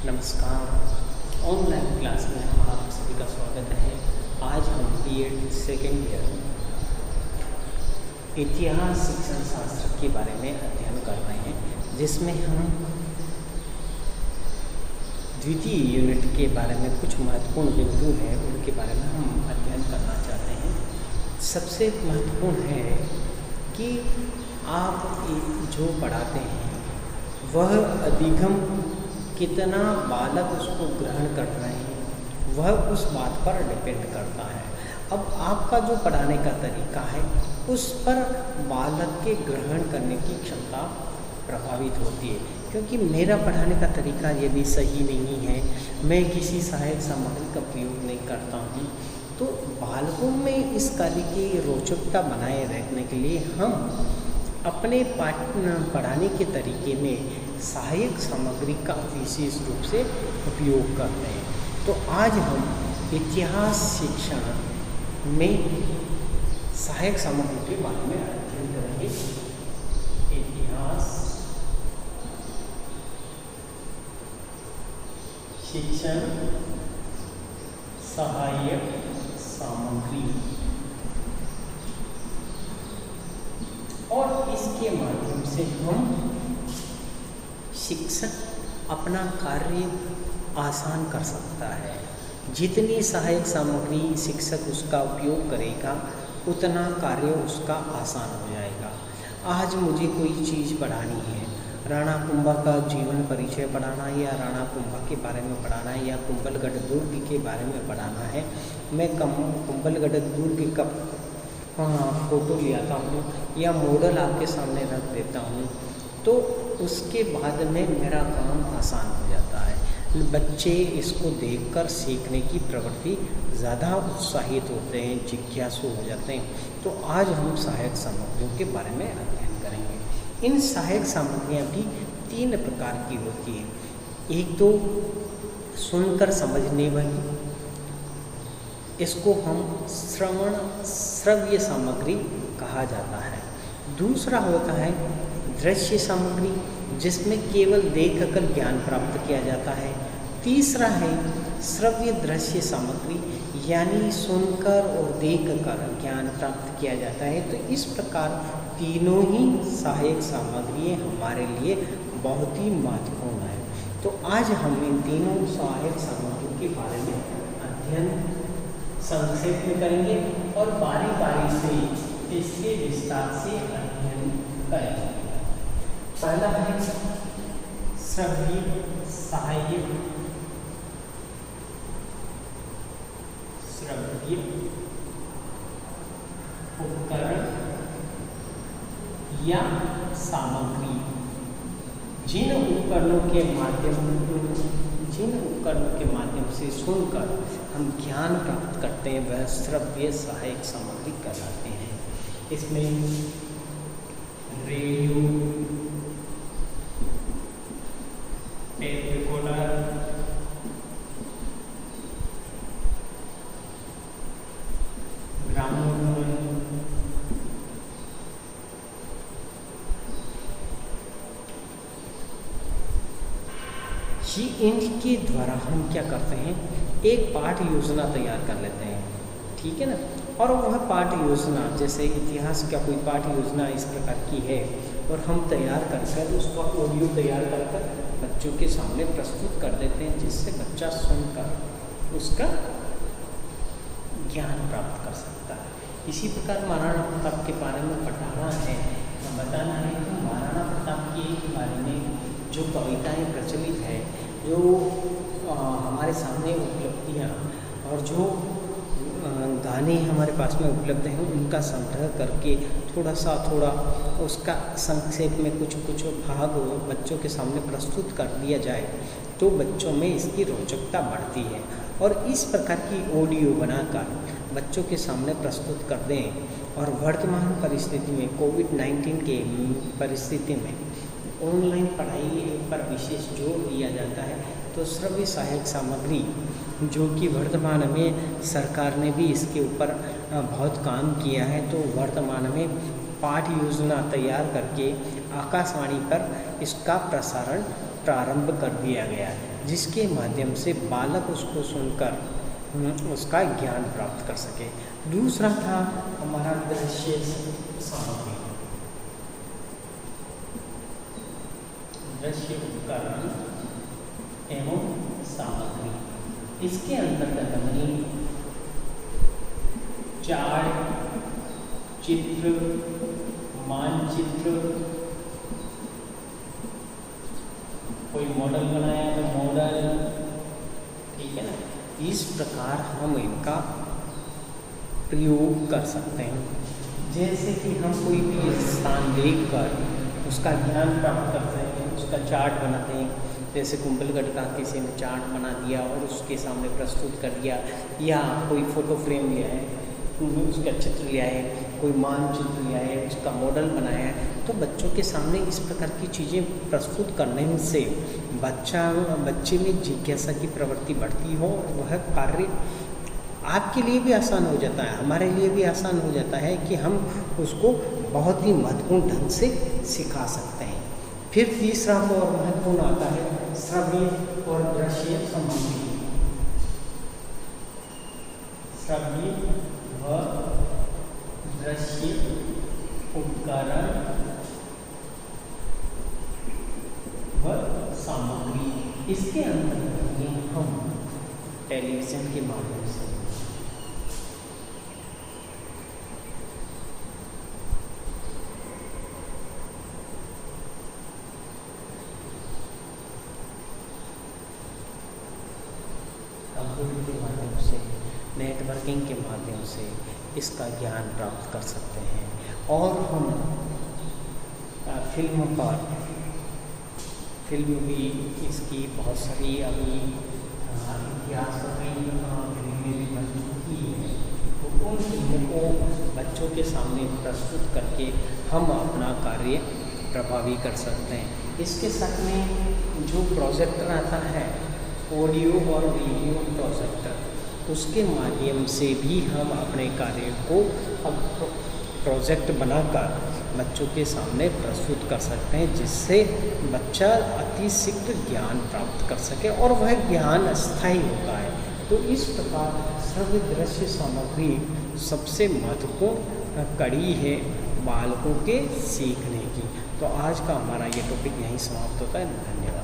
नमस्कार। Online class में आप सभी का स्वागत है। आज हम बीएड सेकेंड ईयर इतिहास शिक्षण शास्त्र के बारे में अध्ययन कर रहे हैं, जिसमें हम द्वितीय यूनिट के बारे में कुछ महत्वपूर्ण बिंदु हैं, उनके बारे में हम अध्ययन करना चाहते हैं। सबसे महत्वपूर्ण है कि आप जो पढ़ाते हैं वह अधिगम कितना बालक उसको ग्रहण कर रहे हैं, वह उस बात पर डिपेंड करता है। अब आपका जो पढ़ाने का तरीका है उस पर बालक के ग्रहण करने की क्षमता प्रभावित होती है, क्योंकि मेरा पढ़ाने का तरीका यदि सही नहीं है, मैं किसी सहायक सामग्री का प्रयोग नहीं करता हूँ, तो बालकों में इस कार्य की रोचकता बनाए रखने के लिए हम अपने पढ़ाने के तरीके में सहायक सामग्री का विशेष रूप से उपयोग करते हैं। तो आज हम इतिहास शिक्षण में सहायक सामग्री के बारे में अध्ययन करेंगे। इतिहास शिक्षण सहायक सामग्री, और इसके माध्यम से हम शिक्षक अपना कार्य आसान कर सकता है। जितनी सहायक सामग्री शिक्षक उसका उपयोग करेगा उतना कार्य उसका आसान हो जाएगा। आज मुझे कोई चीज़ पढ़ानी है, राणा कुंभा का जीवन परिचय पढ़ाना है, या राणा कुंभा के बारे में पढ़ाना है, या कुंभलगढ़ दुर्ग के बारे में पढ़ाना है। मैं कुंभलगढ़ दुर्ग का फोटो ले आता हूँ या मॉडल आपके सामने रख देता हूँ, तो उसके बाद में मेरा काम आसान हो जाता है। बच्चे इसको देखकर सीखने की प्रवृत्ति ज़्यादा उत्साहित होते हैं, जिज्ञासु हो जाते हैं। तो आज हम सहायक सामग्रियों के बारे में अध्ययन करेंगे। इन सहायक सामग्रियाँ भी 3 प्रकार की होती हैं। एक तो सुनकर समझने वाली, इसको हम श्रव्य सामग्री कहा जाता है। दूसरा होता है दृश्य सामग्री, जिसमें केवल देखकर ज्ञान प्राप्त किया जाता है। तीसरा है श्रव्य दृश्य सामग्री, यानी सुनकर और देखकर ज्ञान प्राप्त किया जाता है। तो इस प्रकार तीनों ही सहायक सामग्री हमारे लिए बहुत ही महत्वपूर्ण है। तो आज हम इन तीनों सहायक सामग्रियों के बारे में अध्ययन संक्षेप में करेंगे और बारी बारी से इसके विस्तार से अध्ययन करेंगे। पहला है श्रव्य सहायक श्रव्य उपकरण या सामग्री। जिन उपकरणों के माध्यम से सुनकर हम ज्ञान प्राप्त करते हैं वह श्रव्य सहायक सामग्री कहलाते हैं। इसमें रेडियो, टेप रिकॉर्डर, ग्रामोफोन, इनके द्वारा हम क्या करते हैं, एक पाठ योजना तैयार कर लेते हैं, ठीक है ना। और वह पाठ योजना, जैसे इतिहास का कोई पाठ योजना इस प्रकार की है, और हम तैयार कर उसका ऑडियो तैयार कर बच्चों के सामने प्रस्तुत कर देते हैं, जिससे बच्चा सुनकर उसका ज्ञान प्राप्त कर सकता है। इसी प्रकार महाराणा प्रताप के बारे में पढ़ाना है, बताना है, तो महाराणा प्रताप के बारे में जो कविताएं प्रचलित है, जो हमारे सामने उपलब्धियाँ और जो गाने हमारे पास में उपलब्ध हैं, उनका संग्रह करके थोड़ा उसका संक्षेप में कुछ भाग बच्चों के सामने प्रस्तुत कर दिया जाए, तो बच्चों में इसकी रोचकता बढ़ती है। और इस प्रकार की ऑडियो बनाकर बच्चों के सामने प्रस्तुत कर दें, और वर्तमान परिस्थिति में कोविड-19 के परिस्थिति में ऑनलाइन पढ़ाई पर विशेष जोर दिया जाता है, तो श्रव्य सहायक सामग्री, जो कि वर्तमान में सरकार ने भी इसके ऊपर बहुत काम किया है, तो वर्तमान में पाठ योजना तैयार करके आकाशवाणी पर इसका प्रसारण प्रारंभ कर दिया गया है। जिसके माध्यम से बालक उसको सुनकर उसका ज्ञान प्राप्त कर सके। दूसरा था हमारा दृश्य सामग्री, दृश्य उपकरण एवं सामग्री। इसके अंतर्गत हमने चार्ट, चित्र, मानचित्र, कोई मॉडल बनाया तो मॉडल, ठीक है ना, इस प्रकार हम इनका प्रयोग कर सकते हैं। जैसे कि हम कोई भी स्थान देखकर उसका ज्ञान प्राप्त करते हैं, उसका चार्ट बनाते हैं। जैसे कुंभलगढ़ का किसी ने चार्ट बना दिया और उसके सामने प्रस्तुत कर दिया, या कोई फोटो फ्रेम लिया है, उसका चित्र लिया है, कोई मानचित्र लिया है, उसका मॉडल बनाया है, तो बच्चों के सामने इस प्रकार की चीज़ें प्रस्तुत करने से बच्चे में जिज्ञासा की प्रवृत्ति बढ़ती हो, वह कार्य आपके लिए भी आसान हो जाता है, हमारे लिए भी आसान हो जाता है कि हम उसको बहुत ही महत्वपूर्ण ढंग से सिखा सकते हैं। फिर तीसरा और महत्वपूर्ण आता है श्रव्य और दृश्य सामग्री। श्रव्य व दृश्य उपकरण व सामग्री। इसके अंतर्गत हम टेलीविज़न के माध्यम से कंप्यूटर के माध्यम से, नेटवर्किंग के माध्यम से इसका ज्ञान प्राप्त कर सकते हैं। और हम फिल्म भी इसकी बहुत सारी अभी इतिहास फिल्में भी बन चुकी है, तो उन फिल्मों को बच्चों के सामने प्रस्तुत करके हम अपना कार्य प्रभावी कर सकते हैं। इसके साथ में जो प्रोजेक्टर आता है, ऑडियो और वीडियो प्रोजेक्टर, उसके माध्यम से भी हम अपने कार्य को अब प्रोजेक्ट बनाकर बच्चों के सामने प्रस्तुत कर सकते हैं, जिससे बच्चा अति शीघ्र ज्ञान प्राप्त कर सके और वह ज्ञान अस्थायी होता है। तो इस प्रकार श्रव्य दृश्य सामग्री सबसे महत्वपूर्ण कड़ी है बालकों के सीखने की। तो आज का हमारा ये टॉपिक यहीं समाप्त होता है। धन्यवाद।